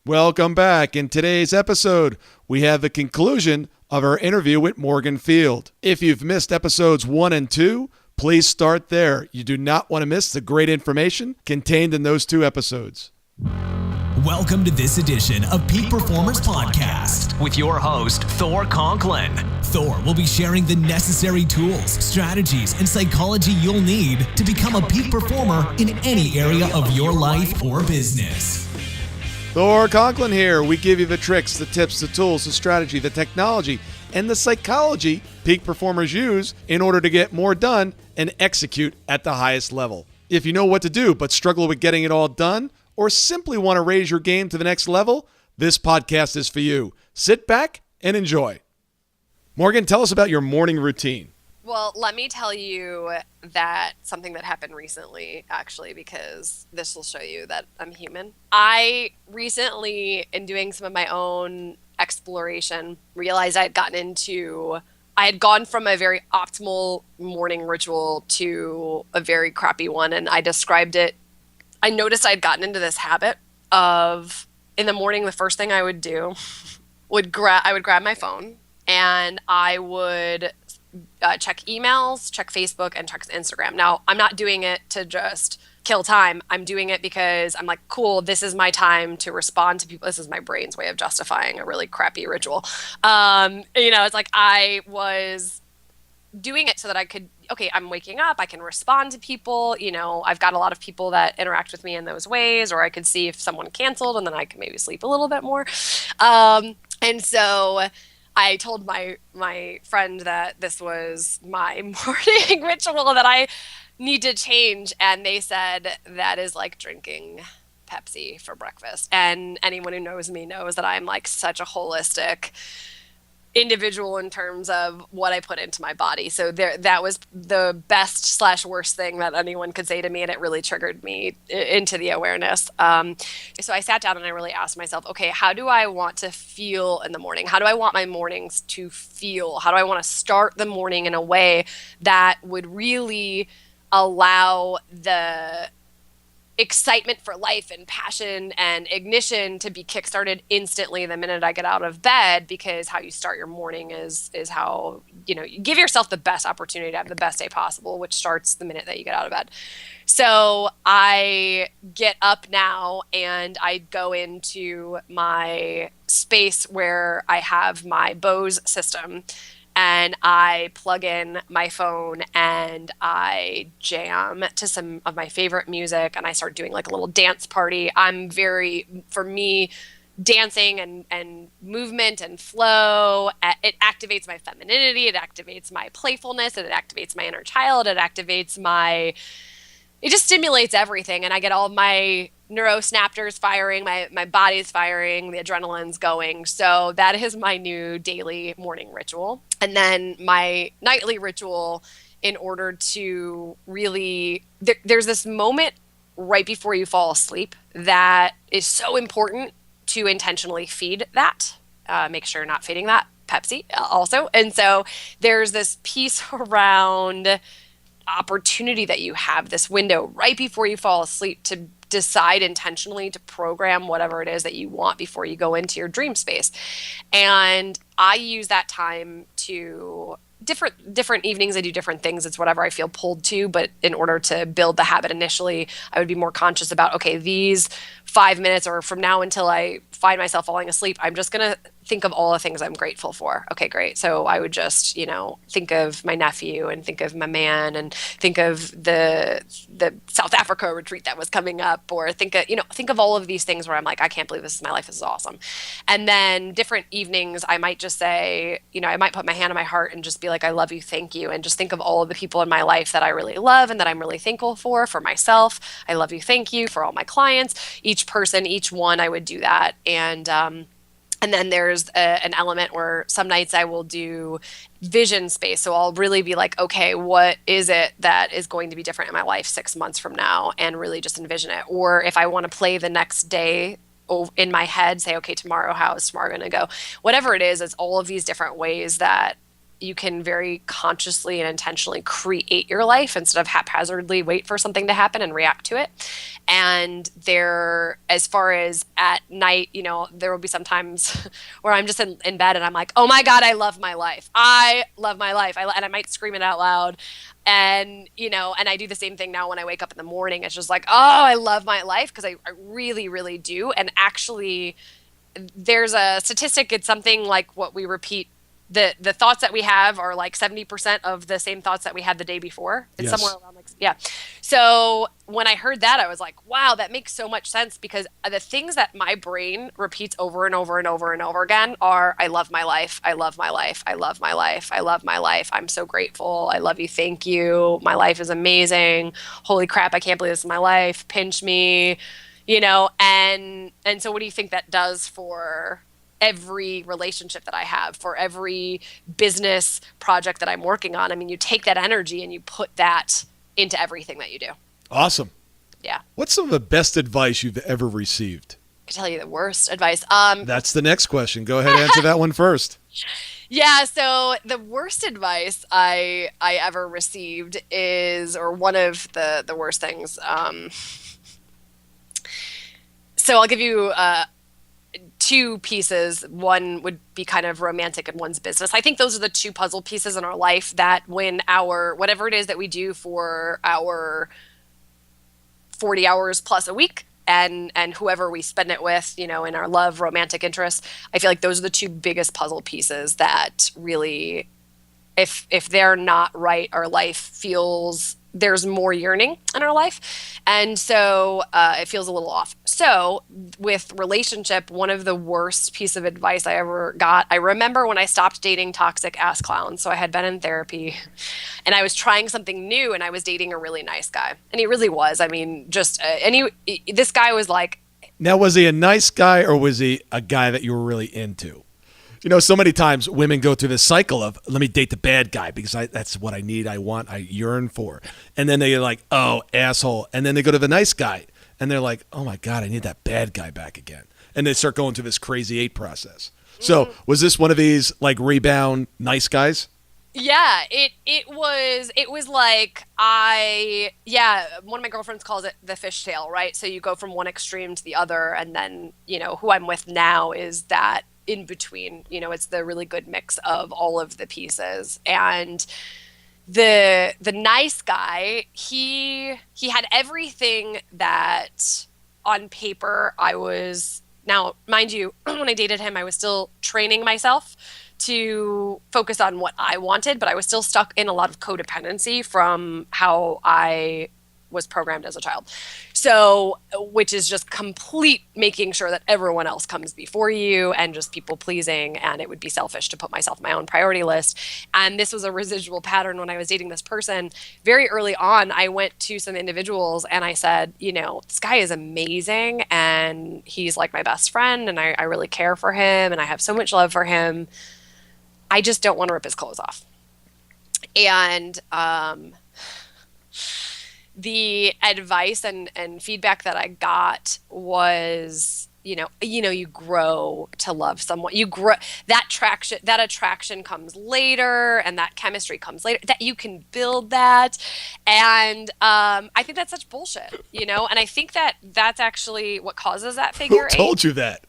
Welcome back. In today's episode, we have the conclusion of our interview with Morgan Field. If you've missed episodes 1 and 2, please start there. You do not want to miss the great information contained in those 2 episodes. Welcome to this edition of Peak Performers Podcast with your host, Thor Conklin. Thor will be sharing the necessary tools, strategies, and psychology you'll need to become a peak performer in any area of your life or business. Thor Conklin here. We give you the tricks, the tips, the tools, the strategy, the technology, and the psychology peak performers use in order to get more done and execute at the highest level. If you know what to do but struggle with getting it all done, or simply want to raise your game to the next level, this podcast is for you. Sit back and enjoy. Morgan, tell us about your morning routine. Well, let me tell you that something that happened recently, actually, because this will show you that I'm human. I recently, in doing some of my own exploration, realized I had gone from a very optimal morning ritual to a very crappy one, and I described it. I noticed I'd gotten into this habit of, in the morning, the first thing I would do I would grab my phone and I would check emails, check Facebook, and check Instagram. Now, I'm not doing it to just kill time. I'm doing it because I'm like, cool, this is my time to respond to people. This is my brain's way of justifying a really crappy ritual. It's like I was doing it so that I could, I'm waking up, I can respond to people, I've got a lot of people that interact with me in those ways, or I could see if someone canceled and then I can maybe sleep a little bit more. And so I told my friend that this was my morning ritual that I need to change. And they said that is like drinking Pepsi for breakfast. And anyone who knows me knows that I'm like such a holistic individual in terms of what I put into my body. So that was the best / worst thing that anyone could say to me, and it really triggered me into the awareness. So I sat down and I really asked myself, okay, how do I want to feel in the morning? How do I want my mornings to feel? How do I want to start the morning in a way that would really allow the excitement for life and passion and ignition to be kickstarted instantly the minute I get out of bed? Because how you start your morning is how, you give yourself the best opportunity to have the best day possible, which starts the minute that you get out of bed. So I get up now and I go into my space where I have my Bose system. And I plug in my phone and I jam to some of my favorite music and I start doing like a little dance party. For me, dancing and movement and flow, it activates my femininity, it activates my playfulness, it activates my inner child, it just stimulates everything. And I get all of my neurosynaptors firing, my body's firing, the adrenaline's going. So that is my new daily morning ritual. And then my nightly ritual, in order to really, there's this moment right before you fall asleep that is so important to intentionally feed that. Make sure you're not feeding that Pepsi also. And so there's this piece around opportunity that you have, this window right before you fall asleep to decide intentionally to program whatever it is that you want before you go into your dream space. And I use that time to different evenings. I do different things. It's whatever I feel pulled to. But in order to build the habit initially, I would be more conscious about, okay, these 5 minutes or from now until I find myself falling asleep, I'm just going to think of all the things I'm grateful for. Okay, great. So I would just, think of my nephew and think of my man and think of the South Africa retreat that was coming up, or think of all of these things where I'm like, I can't believe this is my life. This is awesome. And then different evenings, I might just say, I might put my hand on my heart and just be like, I love you, thank you. And just think of all of the people in my life that I really love and that I'm really thankful for myself. I love you, thank you, for all my clients, each person, each one, I would do that. And then there's an element where some nights I will do vision space. So I'll really be like, okay, what is it that is going to be different in my life 6 months from now? And really just envision it. Or if I want to play the next day in my head, say, okay, tomorrow, how is tomorrow going to go? Whatever it is, it's all of these different ways that you can very consciously and intentionally create your life instead of haphazardly wait for something to happen and react to it. And there, as far as at night, there will be some times where I'm just in bed and I'm like, oh my God, I love my life. I love my life. And I might scream it out loud. And, and I do the same thing now when I wake up in the morning. It's just like, oh, I love my life, because I really, really do. And actually, there's a statistic. It's something like what we repeat. The thoughts that we have are like 70% of the same thoughts that we had the day before. It's somewhere around yeah. So when I heard that, I was like, wow, that makes so much sense, because the things that my brain repeats over and over and over and over again are, I love my life. I love my life. I love my life. I love my life. I'm so grateful. I love you. Thank you. My life is amazing. Holy crap. I can't believe this is my life. Pinch me, and so what do you think that does for every relationship that I have, for every business project that I'm working on? I mean, you take that energy and you put that into everything that you do. Awesome. Yeah. What's some of the best advice you've ever received? I can tell you the worst advice. That's the next question. Go ahead and answer that one first. Yeah, so the worst advice I ever received is, or one of the worst things. So I'll give you two pieces. One would be kind of romantic and one's business. I think those are the two puzzle pieces in our life that when whatever it is that we do for our 40 hours plus a week and whoever we spend it with, in our love, romantic interests, I feel like those are the two biggest puzzle pieces that really, if they're not right, our life feels, there's more yearning in our life. And so it feels a little off. So with relationship, one of the worst piece of advice I ever got, I remember when I stopped dating toxic ass clowns. So I had been in therapy and I was trying something new, and I was dating a really nice guy. And he really was. I mean, this guy was like. Now, was he a nice guy, or was he a guy that you were really into? So many times women go through this cycle of, let me date the bad guy because that's what I need, I want, I yearn for. And then they're like, oh, asshole. And then they go to the nice guy and they're like, oh my God, I need that bad guy back again. And they start going through this crazy 8 process. So was this one of these like rebound nice guys? Yeah, it was like one of my girlfriends calls it the fishtail, right? So you go from one extreme to the other, and then, who I'm with now is that in between, it's the really good mix of all of the pieces. And the nice guy, he had everything that on paper I was. Now, mind you, when I dated him, I was still training myself to focus on what I wanted, but I was still stuck in a lot of codependency from how I was programmed as a child. So, which is just complete making sure that everyone else comes before you and just people pleasing. And it would be selfish to put myself on my own priority list. And this was a residual pattern when I was dating this person. Very early on, I went to some individuals and I said, this guy is amazing and he's like my best friend and I really care for him and I have so much love for him. I just don't want to rip his clothes off. And the advice and feedback that I got was, you grow to love someone. You grow, that attraction comes later, and that chemistry comes later. That you can build that, and I think that's such bullshit, And I think that that's actually what causes that figure eight. Who told you that?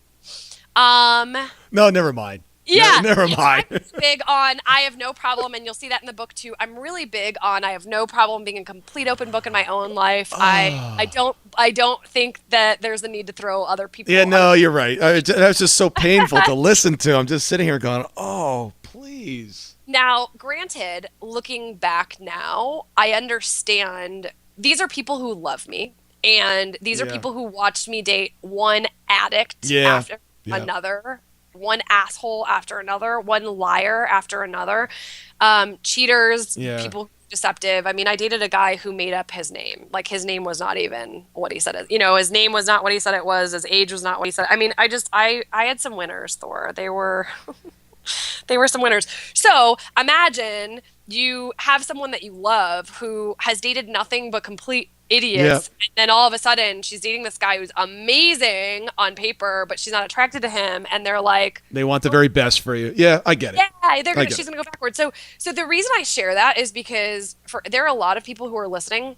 No, never mind. Yeah. Never mind. I'm big on, I have no problem, and you'll see that in the book too. I'm really big on, I have no problem being a complete open book in my own life. I don't think that there's a need to throw other people. Yeah, no, you're right. That's just so painful to listen to. I'm just sitting here going, oh, please. Now, granted, looking back now, I understand these are people who love me, and these are people who watched me date one addict after another. One asshole after another, one liar after another, cheaters, people deceptive. I mean, I dated a guy who made up his name. Like, his name was not even what he said it. His name was not what he said it was. His age was not what he said. I mean, I had some winners, Thor. They were some winners. So imagine you have someone that you love who has dated nothing but complete idiots. And then all of a sudden she's dating this guy who's amazing on paper, but she's not attracted to him. And they're like, they want the very best for you. Yeah, I get it. Yeah, she's going to go backwards. So the reason I share that is because there are a lot of people who are listening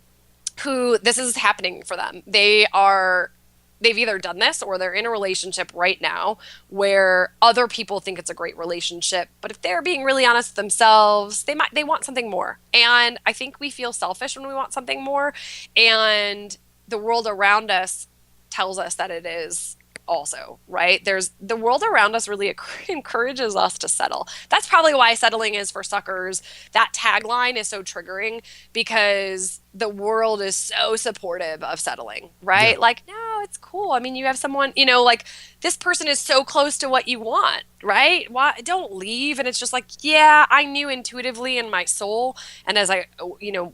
who this is happening for them. They've either done this or they're in a relationship right now where other people think it's a great relationship, but if they're being really honest with themselves, they want something more. And I think we feel selfish when we want something more, and the world around us tells us that it is also, right? The world around us really encourages us to settle. That's probably why settling is for suckers. That tagline is so triggering because the world is so supportive of settling, right? Yeah. Like, no, it's cool. I mean, you have someone, like this person is so close to what you want, right? Why don't leave? And it's just like, yeah, I knew intuitively in my soul, and as I,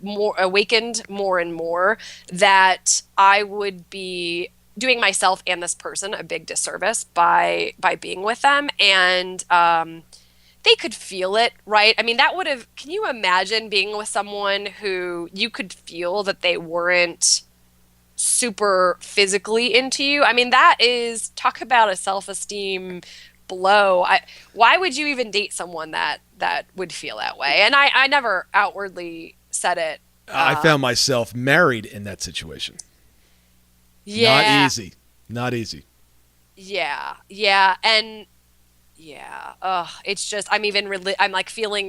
more awakened more and more, that I would be doing myself and this person a big disservice by being with them. And they could feel it, right? I mean, can you imagine being with someone who you could feel that they weren't super physically into you? I mean, talk about a self-esteem blow. Why would you even date someone that would feel that way? And I never outwardly said it. I found myself married in that situation. Yeah. Not easy. Yeah. And it's just, I'm like feeling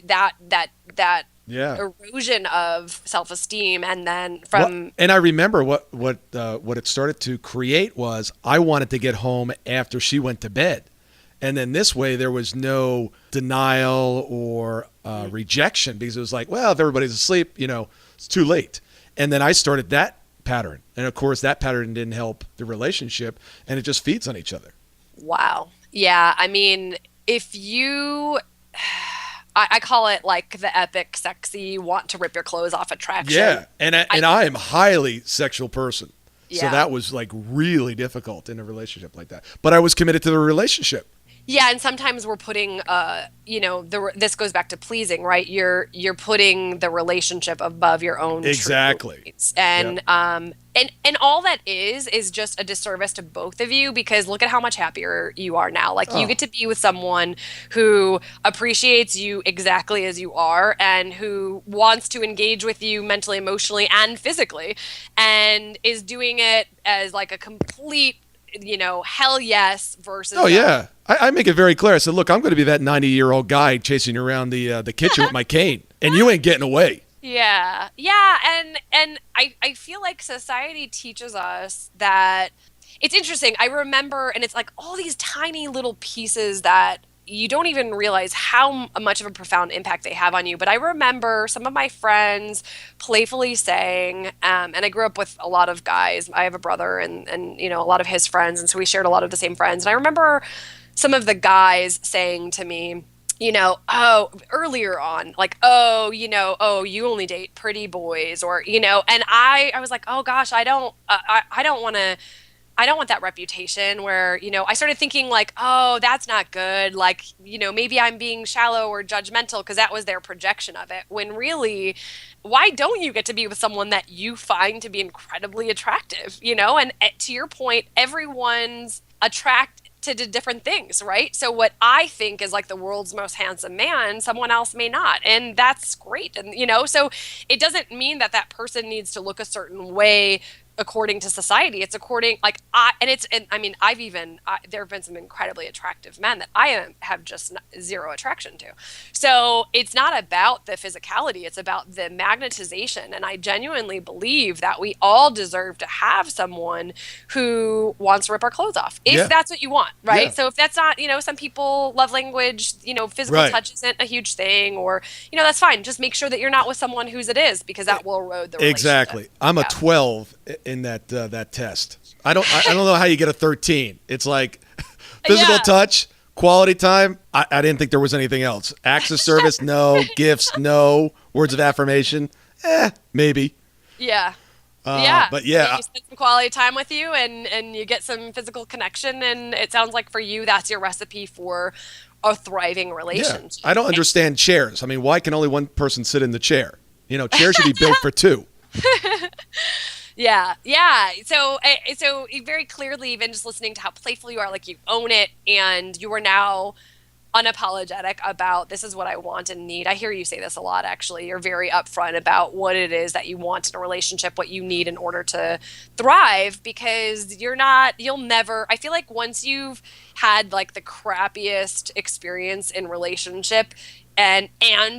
that erosion of self-esteem. And then and I remember what it started to create was I wanted to get home after she went to bed. And then this way there was no denial or rejection, because it was like, well, if everybody's asleep, it's too late. And then I started that pattern. And of course that pattern didn't help the relationship, and it just feeds on each other. Wow. Yeah. I mean, if you, I call it like the epic, sexy, want to rip your clothes off attraction. Yeah. And I am a highly sexual person. Yeah. So that was like really difficult in a relationship like that. But I was committed to the relationship. Yeah, and sometimes we're putting, this goes back to pleasing, right? You're putting the relationship above your own exactly needs. And and all that is just a disservice to both of you, because look at how much happier you are now. Like you get to be with someone who appreciates you exactly as you are, and who wants to engage with you mentally, emotionally, and physically, and is doing it as like a complete, hell yes versus. Oh yeah. I make it very clear. I said, look, I'm going to be that 90-year-old guy chasing you around the kitchen with my cane, and you ain't getting away. Yeah. And I feel like society teaches us that it's interesting. I remember, and it's like all these tiny little pieces that you don't even realize how much of a profound impact they have on you. But I remember some of my friends playfully saying, and I grew up with a lot of guys. I have a brother and a lot of his friends. And so we shared a lot of the same friends. And I remember some of the guys saying to me, earlier on, like, you only date pretty boys, or, and I was like, oh gosh, I don't want that reputation where, I started thinking like, oh, that's not good. Like, maybe I'm being shallow or judgmental because that was their projection of it. When really, why don't you get to be with someone that you find to be incredibly attractive, And to your point, everyone's attracted to different things, right? So what I think is like the world's most handsome man, someone else may not. And that's great. And, so it doesn't mean that person needs to look a certain way according to society. It's according, like, there have been some incredibly attractive men that I have just zero attraction to. So it's not about the physicality, it's about the magnetization. And I genuinely believe that we all deserve to have someone who wants to rip our clothes off, if that's what you want, right? Yeah. So if that's not, some people love language, physical touch isn't a huge thing, or, that's fine. Just make sure that you're not with someone whose it is, because that will erode the relationship. Exactly. I'm a 12 in that test. I don't know how you get a 13. It's like physical touch, quality time. I didn't think there was anything else. Acts of service, no. Gifts, no. Words of affirmation, maybe. Yeah. But yeah, you spend some quality time with you, and you get some physical connection, and it sounds like for you that's your recipe for a thriving relationship. Yeah. I don't understand chairs. I mean, why can only one person sit in the chair? Chairs should be built for two. Yeah, yeah. So very clearly, even just listening to how playful you are, like you own it, and you are now unapologetic about this is what I want and need. I hear you say this a lot, actually. You're very upfront about what it is that you want in a relationship, what you need in order to thrive, because you'll never, I feel like once you've had like the crappiest experience in relationship, and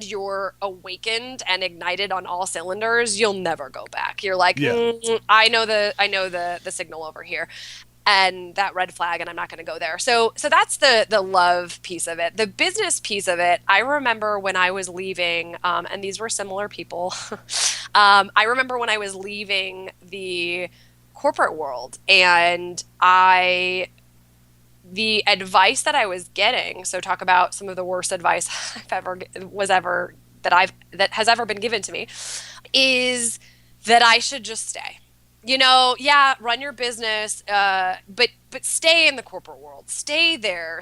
you're awakened and ignited on all cylinders, you'll never go back. You're like, Yeah. I know the signal over here, and that red flag, and I'm not going to go there. So that's the love piece of it. The business piece of it, I remember when I was leaving, and these were similar people. I remember when I was leaving the corporate world, and the advice that I was getting. So talk about some of the worst advice that has ever been given to me, is that I should just stay. Yeah, run your business, but stay in the corporate world. Stay there.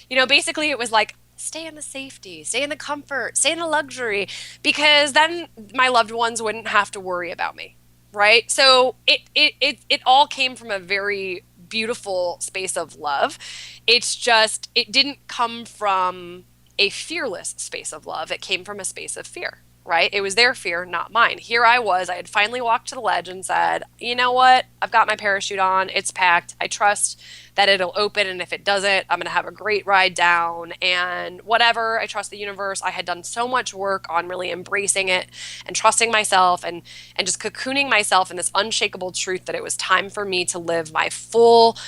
Basically it was like, stay in the safety, stay in the comfort, stay in the luxury, because then my loved ones wouldn't have to worry about me, right? So it all came from a very beautiful space of love. It's just, it didn't come from a fearless space of love. It came from a space of fear, right? It was their fear, not mine. Here I had finally walked to the ledge and said, you know what? I've got my parachute on. It's packed. I trust that it'll open. And if it doesn't, I'm going to have a great ride down and whatever. I trust the universe. I had done so much work on really embracing it and trusting myself and just cocooning myself in this unshakable truth that it was time for me to live my fullest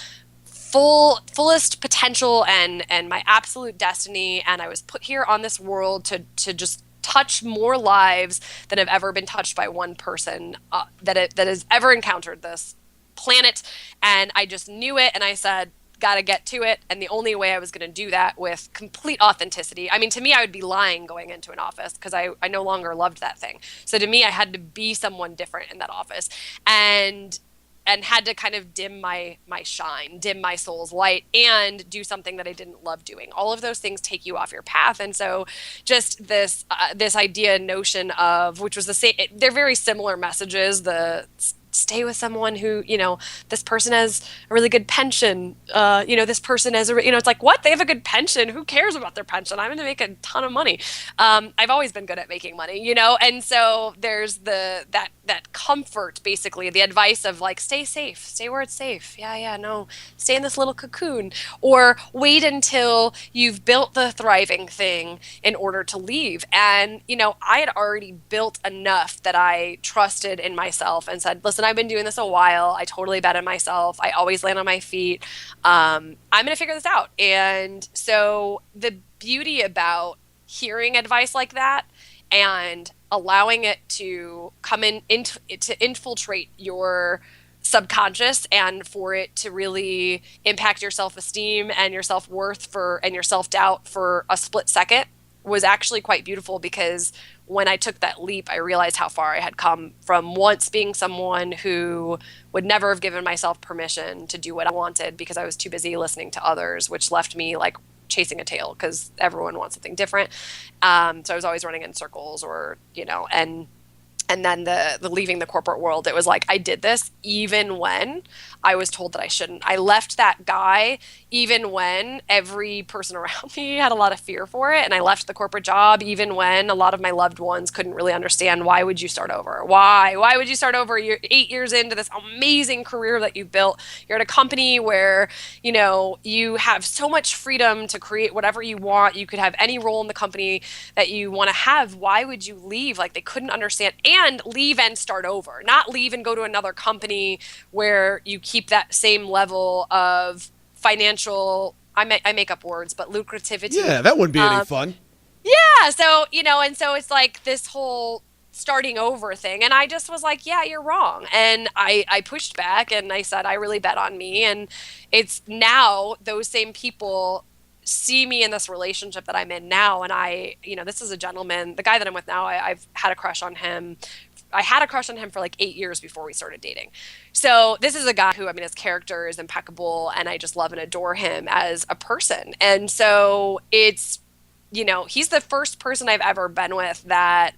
potential and my absolute destiny. And I was put here on this world to just touch more lives than have ever been touched by one person that has ever encountered this planet. And I just knew it, and I said, gotta get to it. And the only way I was going to do that with complete authenticity, I mean, to me, I would be lying going into an office because I no longer loved that thing. So to me, I had to be someone different in that office, and had to kind of dim my shine, dim my soul's light, and do something that I didn't love doing. All of those things take you off your path. And so just this idea, notion of, which was the same, they're very similar messages, the stay with someone who, this person has a really good pension. This person has it's like, what? They have a good pension. Who cares about their pension? I'm going to make a ton of money. I've always been good at making money, and so there's that comfort, basically the advice of like, stay safe, stay where it's safe. Yeah, no, stay in this little cocoon, or wait until you've built the thriving thing in order to leave. And, I had already built enough that I trusted in myself and said, listen, I've been doing this a while. I totally bet in myself. I always land on my feet. I'm going to figure this out. And so the beauty about hearing advice like that and allowing it to come to infiltrate your subconscious and for it to really impact your self-esteem and your self-worth and your self-doubt for a split second was actually quite beautiful, because when I took that leap, I realized how far I had come from once being someone who would never have given myself permission to do what I wanted because I was too busy listening to others, which left me like chasing a tail because everyone wants something different. So I was always running in circles, or, and then the leaving the corporate world, it was like, I did this even when I was told that I shouldn't. I left that guy even when every person around me had a lot of fear for it. And I left the corporate job even when a lot of my loved ones couldn't really understand, why would you start over? Why would you start over? You're 8 years into this amazing career that you've built. You're at a company where, you have so much freedom to create whatever you want. You could have any role in the company that you want to have. Why would you leave? Like, they couldn't understand. And leave and start over, not leave and go to another company where you keep that same level of financial, I make up words, but lucrativity. Yeah, that wouldn't be any fun. Yeah. So, and so it's like this whole starting over thing. And I just was like, yeah, you're wrong. And I pushed back and I said, I really bet on me. And it's now those same people see me in this relationship that I'm in now. And this is a gentleman, the guy that I'm with now, I've had a crush on him. I had a crush on him for like 8 years before we started dating. So this is a guy who, his character is impeccable, and I just love and adore him as a person. And so it's, he's the first person I've ever been with that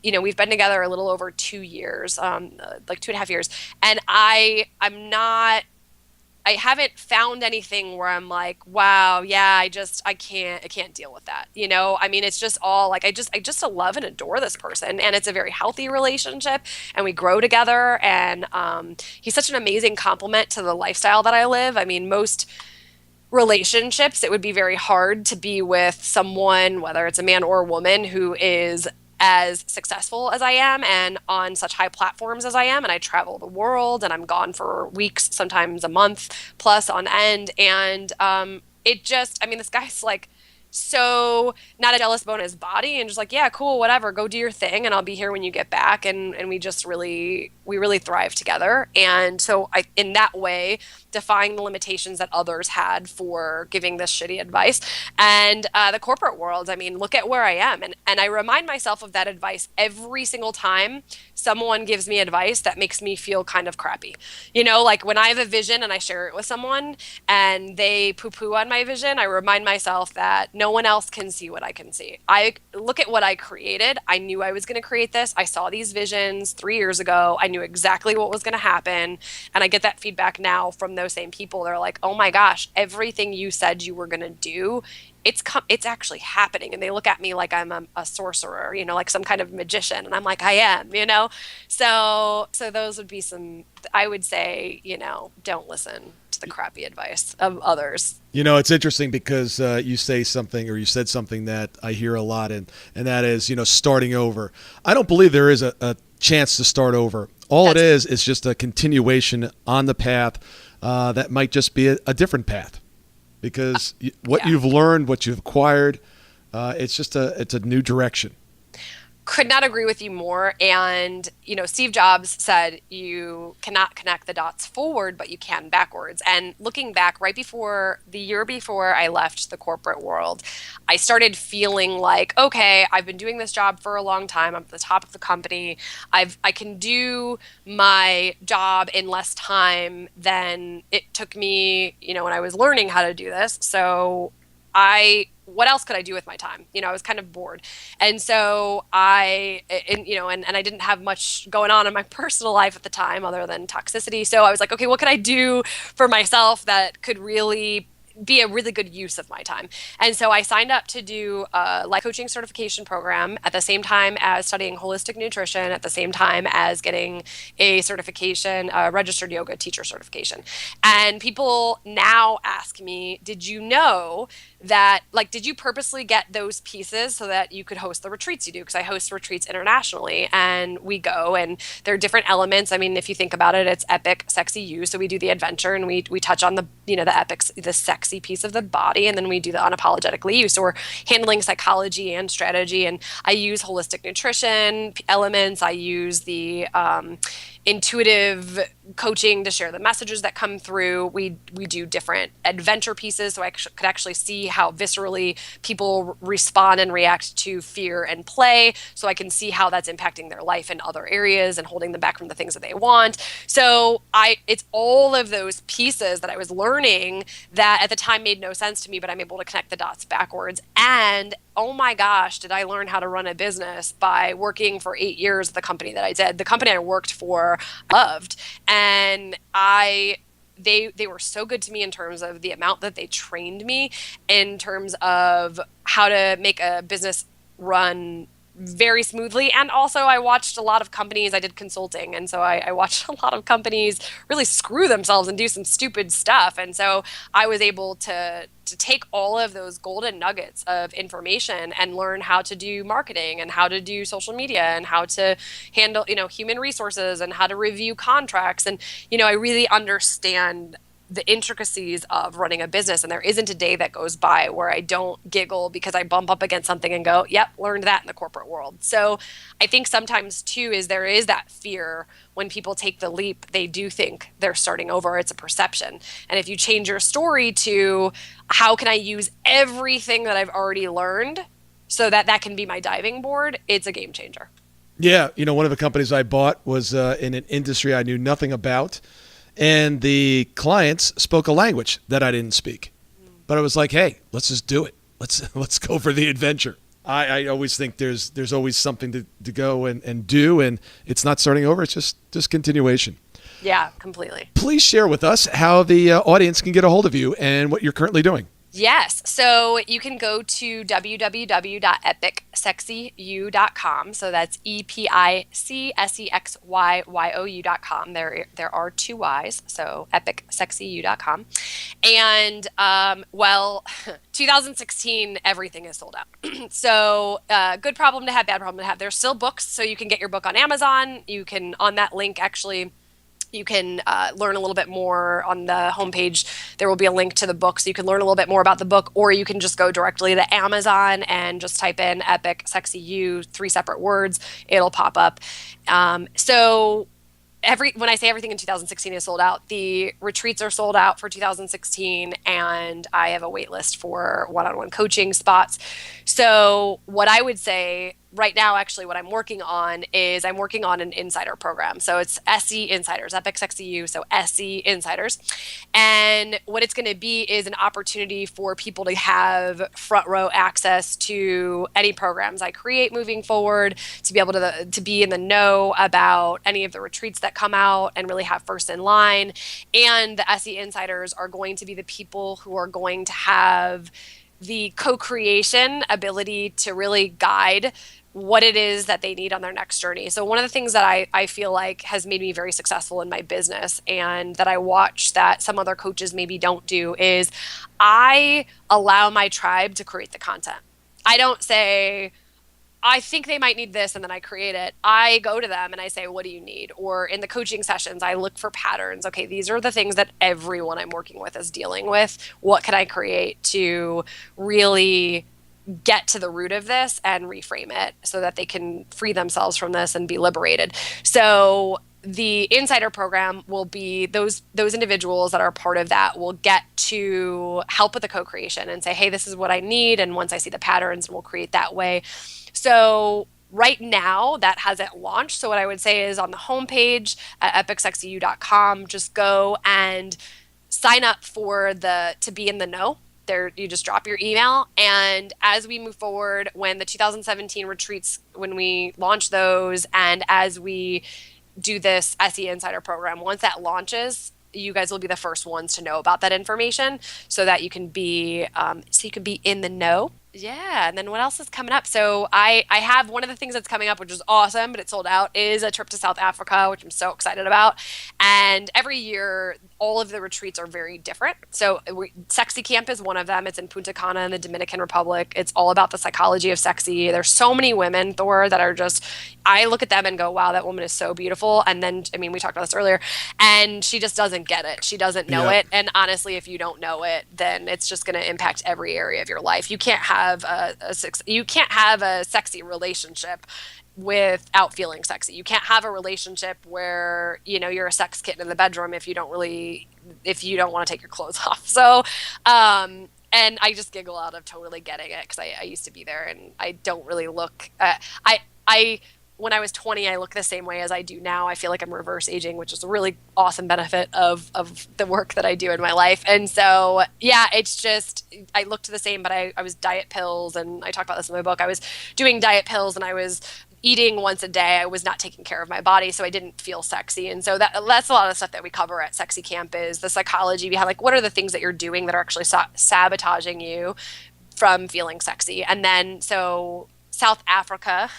we've been together a little over 2 years, like 2.5 years. And I haven't found anything where I'm like, wow, yeah, I can't deal with that. I mean, it's just all like, I just love and adore this person, and it's a very healthy relationship, and we grow together. And he's such an amazing complement to the lifestyle that I live. I mean, most relationships, it would be very hard to be with someone, whether it's a man or a woman, who is as successful as I am and on such high platforms as I am. And I travel the world, and I'm gone for weeks, sometimes a month plus on end. And this guy's like so not a jealous bone in his body, and just like, yeah, cool, whatever, go do your thing, and I'll be here when you get back. And we really thrive together. And so in that way, defying the limitations that others had for giving this shitty advice. And the corporate world, I mean, look at where I am. And I remind myself of that advice every single time someone gives me advice that makes me feel kind of crappy. Like when I have a vision and I share it with someone and they poo-poo on my vision, I remind myself that no one else can see what I can see. I look at what I created. I knew I was going to create this. I saw these visions 3 years ago. I knew exactly what was going to happen. And I get that feedback now from those same people. They're like, oh my gosh, everything you said you were going to do, it's actually happening. And they look at me like I'm a sorcerer, like some kind of magician. And I'm like, I am, So those would be some, I would say, don't listen to the crappy advice of others. It's interesting because you say something, or you said something that I hear a lot, and that is, starting over. I don't believe there is a chance to start over. All it is just a continuation on the path that might just be a different path. Because what you've learned, what you've acquired, it's a new direction. Could not agree with you more. And, Steve Jobs said you cannot connect the dots forward, but you can backwards. And looking back, the year before I left the corporate world, I started feeling like, okay, I've been doing this job for a long time. I'm at the top of the company. I can do my job in less time than it took me, when I was learning how to do this. So what else could I do with my time? I was kind of bored. And so I didn't have much going on in my personal life at the time other than toxicity. So I was like, okay, what could I do for myself that could really be a really good use of my time? And so I signed up to do a life coaching certification program at the same time as studying holistic nutrition, at the same time as getting a certification, a registered yoga teacher certification. And people now ask me, did you know that, did you purposely get those pieces so that you could host the retreats you do? Because I host retreats internationally, and we go, and there are different elements. I mean, if you think about it, it's epic, sexy you. So we do the adventure, and we touch on the epic, the sexy piece of the body, and then we do the unapologetically you. So we're handling psychology and strategy, and I use holistic nutrition elements. I use the intuitive coaching to share the messages that come through. We do different adventure pieces, so I could actually see how viscerally people respond and react to fear and play, so I can see how that's impacting their life in other areas and holding them back from the things that they want. So it's all of those pieces that I was learning that at the time made no sense to me, but I'm able to connect the dots backwards. And oh my gosh, did I learn how to run a business by working for 8 years at the company that I did. The company I worked for, I loved. And they were so good to me in terms of the amount that they trained me, in terms of how to make a business run very smoothly. And also I watched a lot of companies, I did consulting, and so I watched a lot of companies really screw themselves and do some stupid stuff. And so I was able to take all of those golden nuggets of information and learn how to do marketing and how to do social media and how to handle, human resources and how to review contracts. And, I really understand the intricacies of running a business, and there isn't a day that goes by where I don't giggle because I bump up against something and go, yep, learned that in the corporate world. So I think sometimes too there is that fear when people take the leap. They do think they're starting over. It's a perception. And if you change your story to how can I use everything that I've already learned so that can be my diving board, it's a game changer. Yeah, one of the companies I bought was in an industry I knew nothing about. And the clients spoke a language that I didn't speak. But I was like, hey, let's just do it. Let's go for the adventure. I always think there's always something to go and do, and it's not starting over. It's just continuation. Yeah, completely. Please share with us how the audience can get a hold of you and what you're currently doing. Yes. So you can go to www.epicsexyu.com. So that's EPICSEXYYOU.com. There are 2 Y's. So epicsexyu.com. And, 2016, everything is sold out. So good problem to have, bad problem to have. There's still books. So you can get your book on Amazon. You can, on that link, actually, you can learn a little bit more on the homepage. There will be a link to the book, so you can learn a little bit more about the book, or you can just go directly to Amazon and just type in Epic Sexy You, 3 separate words. It'll pop up. So when I say everything in 2016 is sold out, the retreats are sold out for 2016, and I have a wait list for one-on-one coaching spots. So what I would say right now, actually, what I'm working on is I'm working on an insider program. So it's SE Insiders, Epic Sexy You, so SE Insiders. And what it's going to be is an opportunity for people to have front row access to any programs I create moving forward, to be able to be in the know about any of the retreats that come out and really have first in line. And the SE Insiders are going to be the people who are going to have the co-creation ability to really guide what it is that they need on their next journey. So one of the things that I feel like has made me very successful in my business, and that I watch that some other coaches maybe don't do, is I allow my tribe to create the content. I don't say, I think they might need this, and then I create it. I go to them and I say, what do you need? Or in the coaching sessions, I look for patterns. Okay, these are the things that everyone I'm working with is dealing with. What can I create to really get to the root of this and reframe it so that they can free themselves from this and be liberated? So the insider program will be those individuals that are part of that will get to help with the co-creation and say, hey, this is what I need. And once I see the patterns, we'll create that way. So right now that hasn't launched. So what I would say is on the homepage at epicsexyu.com, just go and sign up for to be in the know. There, you just drop your email, and as we move forward, when the 2017 retreats, when we launch those, and as we do this SE Insider program, once that launches, you guys will be the first ones to know about that information, so that you can be in the know. Yeah, and then what else is coming up? So I have one of the things that's coming up, which is awesome, but it's sold out, is a trip to South Africa, which I'm so excited about. And every year, all of the retreats are very different. So Sexy Camp is one of them. It's in Punta Cana in the Dominican Republic. It's all about the psychology of sexy. There's so many women, Thor, that are just, I look at them and go, wow, that woman is so beautiful. And then, I mean, we talked about this earlier, and she just doesn't get it. She doesn't know it. And honestly, if you don't know it, then it's just going to impact every area of your life. You can't have a sexy relationship without feeling sexy. You can't have a relationship where, you're a sex kitten in the bedroom if you don't want to take your clothes off. So, and I just giggle out of totally getting it, because I used to be there, and I don't really look, when I was 20, I look the same way as I do now. I feel like I'm reverse aging, which is a really awesome benefit of the work that I do in my life. And so, yeah, it's just, I looked the same, but I was diet pills, and I talk about this in my book. I was doing diet pills, and I was eating once a day. I was not taking care of my body, so I didn't feel sexy. And so that's a lot of stuff that we cover at Sexy Camp, is the psychology behind, like, what are the things that you're doing that are actually sabotaging you from feeling sexy. And then, so South Africa,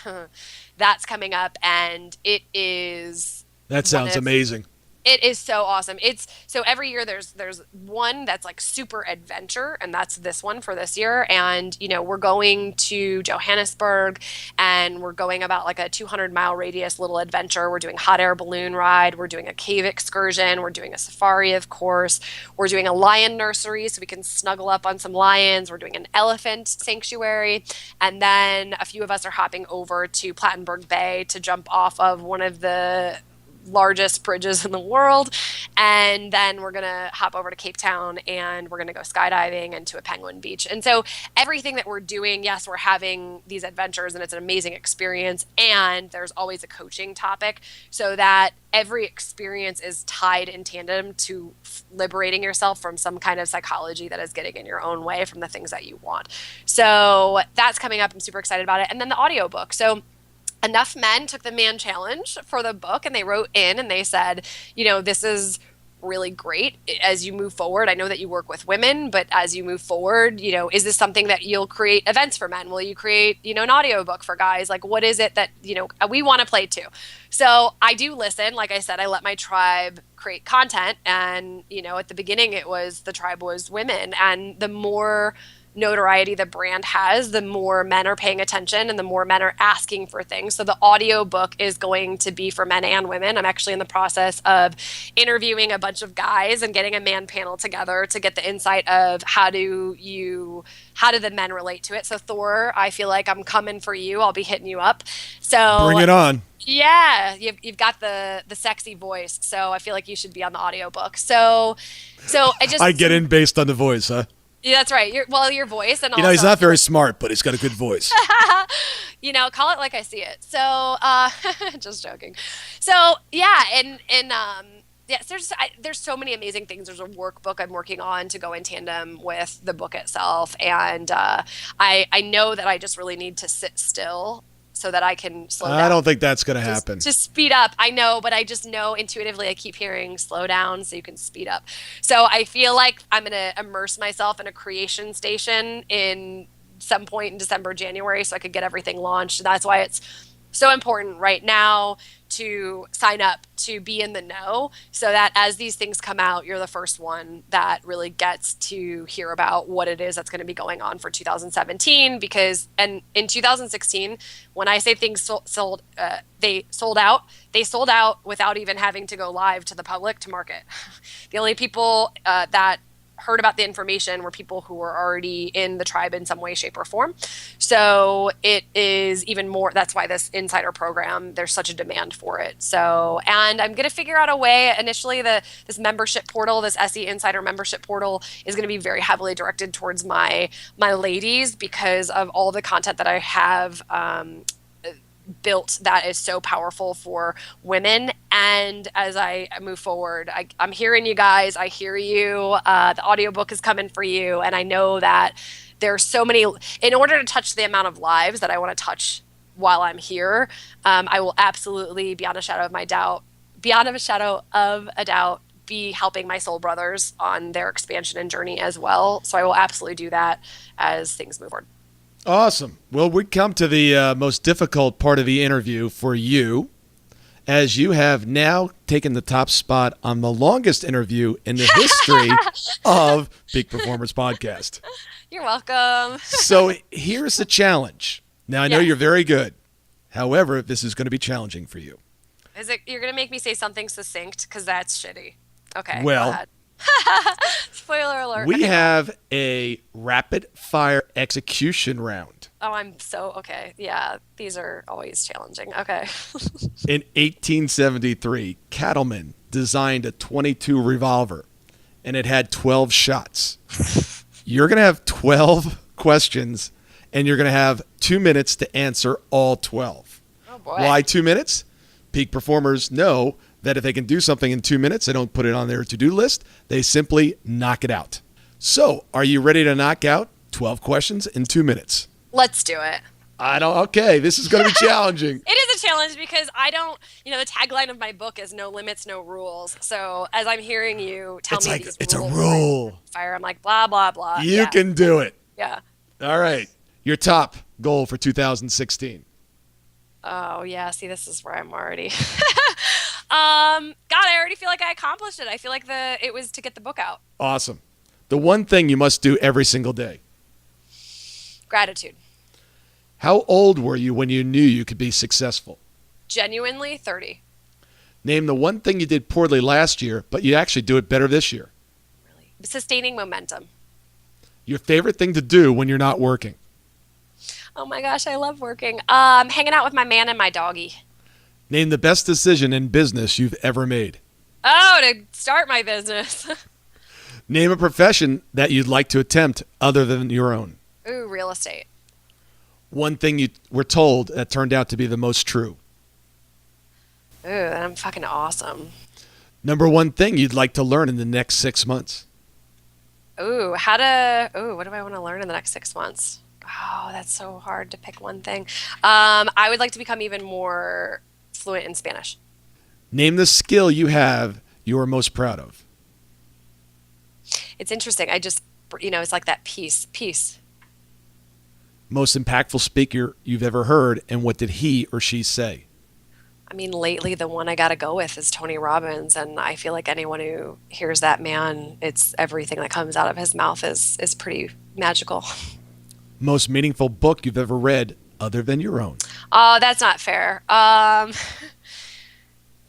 that's coming up, and it is... That sounds amazing. It is so awesome. It's so every year there's one that's like super adventure, and that's this one for this year. And we're going to Johannesburg, and we're going about like a 200-mile radius little adventure. We're doing hot air balloon ride. We're doing a cave excursion. We're doing a safari, of course. We're doing a lion nursery so we can snuggle up on some lions. We're doing an elephant sanctuary, and then a few of us are hopping over to Plattenberg Bay to jump off of one of the largest bridges in the world. And then we're going to hop over to Cape Town and we're going to go skydiving and to a penguin beach. And so everything that we're doing, yes, we're having these adventures and it's an amazing experience. And there's always a coaching topic so that every experience is tied in tandem to liberating yourself from some kind of psychology that is getting in your own way from the things that you want. So that's coming up. I'm super excited about it. And then the audiobook. So Enough Men took the Man Challenge for the book and they wrote in and they said, this is really great as you move forward. I know that you work with women, but as you move forward, is this something that you'll create events for men? Will you create, an audiobook for guys? Like, what is it that, we want to play too? So I do listen. Like I said, I let my tribe create content. And, at the beginning the tribe was women. And the more notoriety the brand has, the more men are paying attention and the more men are asking for things. So the audio book is going to be for men and women. I'm actually in the process of interviewing a bunch of guys and getting a man panel together to get the insight of how do the men relate to it. So Thor, I feel like I'm coming for you. I'll be hitting you up. So bring it on. Yeah, you've got the sexy voice. So I feel like you should be on the audiobook. So I get in based on the voice, huh? Yeah, that's right. Your voice and he's not very smart, but he's got a good voice. Call it like I see it. So, just joking. So, yeah, yes, there's so many amazing things. There's a workbook I'm working on to go in tandem with the book itself, and I know that I just really need to sit still so that I can slow down. I don't think that's going to happen. Just speed up. I know, but I just know intuitively I keep hearing slow down so you can speed up. So I feel like I'm going to immerse myself in a creation station in some point in December, January, so I could get everything launched. That's why it's so important right now to sign up, to be in the know, so that as these things come out, you're the first one that really gets to hear about what it is that's going to be going on for 2017. And in 2016, when I say things they sold out without even having to go live to the public to market. The only people that heard about the information were people who were already in the tribe in some way, shape, or form. So it is even more, that's why this insider program, there's such a demand for it. So, and I'm going to figure out a way, initially this membership portal, this SE Insider membership portal is going to be very heavily directed towards my ladies because of all the content that I have built that is so powerful for women. And as I move forward, I'm hearing you guys. I hear you. The audiobook is coming for you. And I know that there's so many, in order to touch the amount of lives that I want to touch while I'm here, I will absolutely, beyond a shadow of a doubt, be helping my soul brothers on their expansion and journey as well. So I will absolutely do that as things move forward. Awesome. Well, we come to the most difficult part of the interview for you, as you have now taken the top spot on the longest interview in the history of Peak Performance Podcast. You're welcome. So here's the challenge. Now, I know you're very good. However, this is going to be challenging for you. You're going to make me say something succinct? Because that's shitty. Okay, well, go ahead. Spoiler alert. We have a rapid fire execution round. Oh, okay. Yeah, these are always challenging. Okay. In 1873, Cattleman designed a .22 revolver, and it had 12 shots. You're going to have 12 questions, and you're going to have 2 minutes to answer all 12. Oh, boy. Why 2 minutes? Peak performers know that if they can do something in 2 minutes, they don't put it on their to-do list. They simply knock it out. So, are you ready to knock out 12 questions in 2 minutes? Let's do it. Okay, this is going to be challenging. It is a challenge because the tagline of my book is no limits, no rules. So, as I'm hearing you tell me these it's rules, a rule. Fire, I'm like, blah, blah, blah. You can do it. Yeah. All right. Your top goal for 2016. Oh, yeah. See, this is where I'm already. God, I already feel like I accomplished it. I feel like it was to get the book out. Awesome. The one thing you must do every single day. Gratitude. How old were you when you knew you could be successful? Genuinely 30. Name the one thing you did poorly last year, but you actually do it better this year. Really? Sustaining momentum. Your favorite thing to do when you're not working. Oh my gosh, I love working. Hanging out with my man and my doggy. Name the best decision in business you've ever made. Oh, to start my business. Name a profession that you'd like to attempt other than your own. Ooh, real estate. One thing you were told that turned out to be the most true. Ooh, I'm fucking awesome. Number one thing you'd like to learn in the next 6 months. Ooh, what do I want to learn in the next 6 months? Oh, that's so hard to pick one thing. I would like to become even more fluent in Spanish. Name the skill you have you are most proud of. It's interesting. It's like that peace. Most impactful speaker you've ever heard, and what did he or she say? I mean, lately the one I got to go with is Tony Robbins, and I feel like anyone who hears that man, it's everything that comes out of his mouth is pretty magical. Most meaningful book you've ever read other than your own. Oh, that's not fair.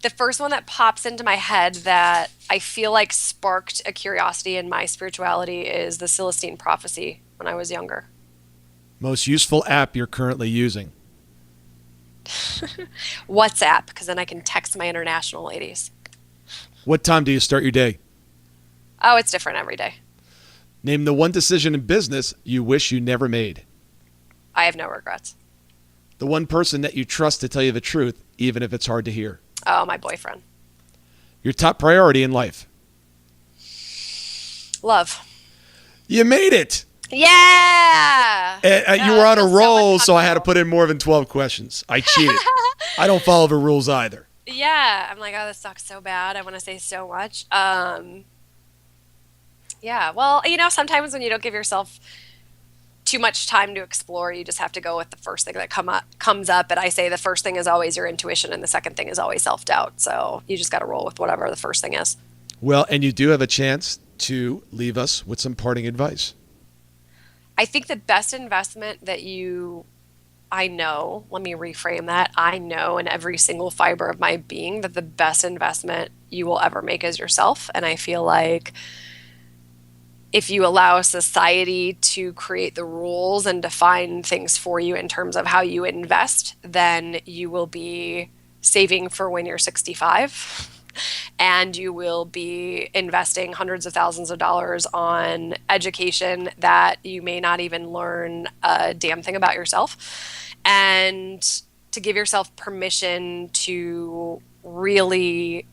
The first one that pops into my head that I feel like sparked a curiosity in my spirituality is the Celestine Prophecy when I was younger. Most useful app you're currently using. WhatsApp, because then I can text my international ladies. What time do you start your day? Oh, it's different every day. Name the one decision in business you wish you never made. I have no regrets. The one person that you trust to tell you the truth, even if it's hard to hear. Oh, my boyfriend. Your top priority in life. Love. You made it. Yeah. You were on a roll, so I had to put in more than 12 questions. I cheated. I don't follow the rules either. Yeah. I'm like, oh, this sucks so bad. I want to say so much. Yeah. Well, sometimes when you don't give yourself too much time to explore, you just have to go with the first thing that comes up. And I say the first thing is always your intuition, and the second thing is always self-doubt. So you just got to roll with whatever the first thing is. Well, and you do have a chance to leave us with some parting advice. I think the best investment that I know in every single fiber of my being that the best investment you will ever make is yourself. And I feel like if you allow society to create the rules and define things for you in terms of how you invest, then you will be saving for when you're 65. And you will be investing hundreds of thousands of dollars on education that you may not even learn a damn thing about yourself. And to give yourself permission to really,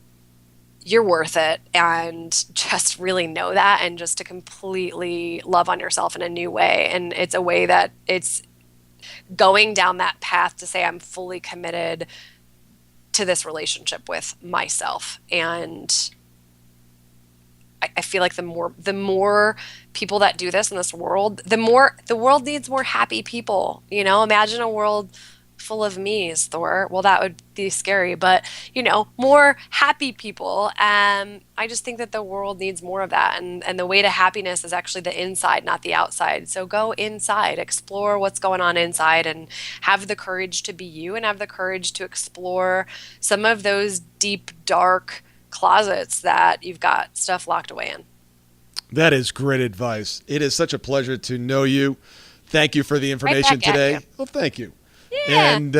you're worth it, and just really know that, and just to completely love on yourself in a new way. And it's a way that it's going down that path to say, I'm fully committed to this relationship with myself. And I feel like the more people that do this in this world, the world needs more happy people. Imagine a world full of me's, Thor. Well, that would be scary, but more happy people. I just think that the world needs more of that. And the way to happiness is actually the inside, not the outside. So go inside, explore what's going on inside, and have the courage to be you, and have the courage to explore some of those deep, dark closets that you've got stuff locked away in. That is great advice. It is such a pleasure to know you. Thank you for the information today. Well, thank you. Yeah. And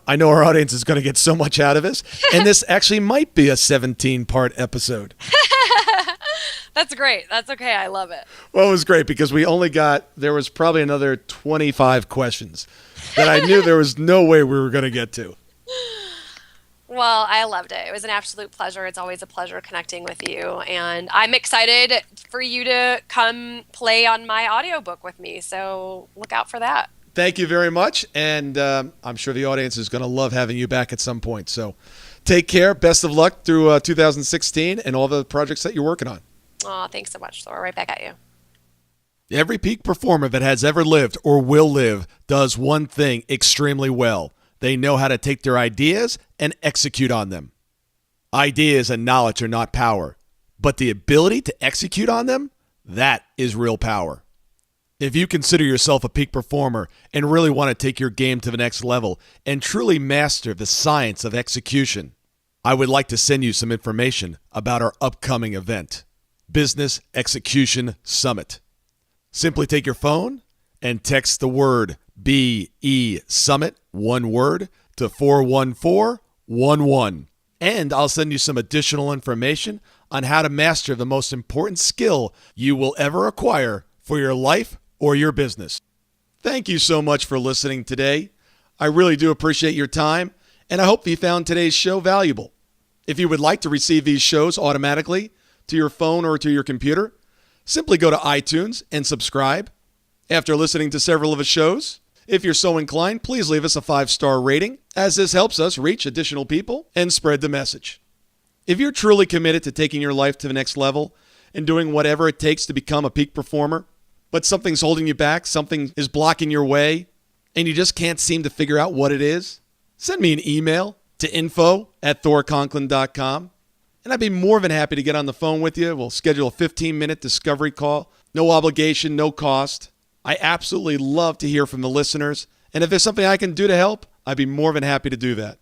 I know our audience is going to get so much out of this. And this actually might be a 17-part episode. That's great. That's okay. I love it. Well, it was great because there was probably another 25 questions that I knew there was no way we were going to get to. Well, I loved it. It was an absolute pleasure. It's always a pleasure connecting with you. And I'm excited for you to come play on my audiobook with me. So look out for that. Thank you very much. And I'm sure the audience is going to love having you back at some point. So take care. Best of luck through 2016 and all the projects that you're working on. Oh, thanks so much, Thor. Right back at you. Every peak performer that has ever lived or will live does one thing extremely well. They know how to take their ideas and execute on them. Ideas and knowledge are not power, but the ability to execute on them, that is real power. If you consider yourself a peak performer and really want to take your game to the next level and truly master the science of execution, I would like to send you some information about our upcoming event, Business Execution Summit. Simply take your phone and text the word BE Summit, one word, to 414-114 11. And I'll send you some additional information on how to master the most important skill you will ever acquire for your life or your business. Thank you so much for listening today. I really do appreciate your time, and I hope you found today's show valuable. If you would like to receive these shows automatically to your phone or to your computer, simply go to iTunes and subscribe. After listening to several of the shows, if you're so inclined, please leave us a 5-star rating, as this helps us reach additional people and spread the message. If you're truly committed to taking your life to the next level and doing whatever it takes to become a peak performer, but something's holding you back, something is blocking your way, and you just can't seem to figure out what it is, send me an email to info@thorconklin.com, and I'd be more than happy to get on the phone with you. We'll schedule a 15-minute discovery call. No obligation, no cost. I absolutely love to hear from the listeners, and if there's something I can do to help, I'd be more than happy to do that.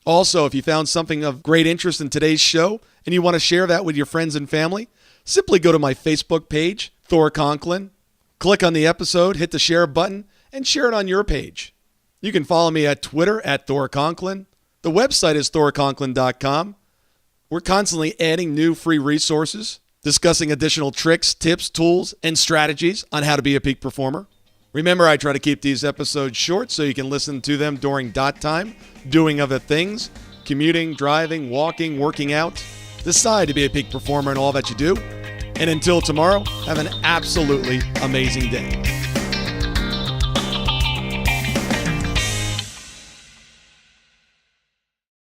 Also, if you found something of great interest in today's show and you want to share that with your friends and family, simply go to my Facebook page, Thor Conklin, click on the episode, hit the share button, and share it on your page. You can follow me at Twitter at Thor Conklin. The website is thorconklin.com. We're constantly adding new free resources, discussing additional tricks, tips, tools, and strategies on how to be a peak performer. Remember, I try to keep these episodes short so you can listen to them during dot time, doing other things, commuting, driving, walking, working out. Decide to be a peak performer in all that you do. And until tomorrow, have an absolutely amazing day.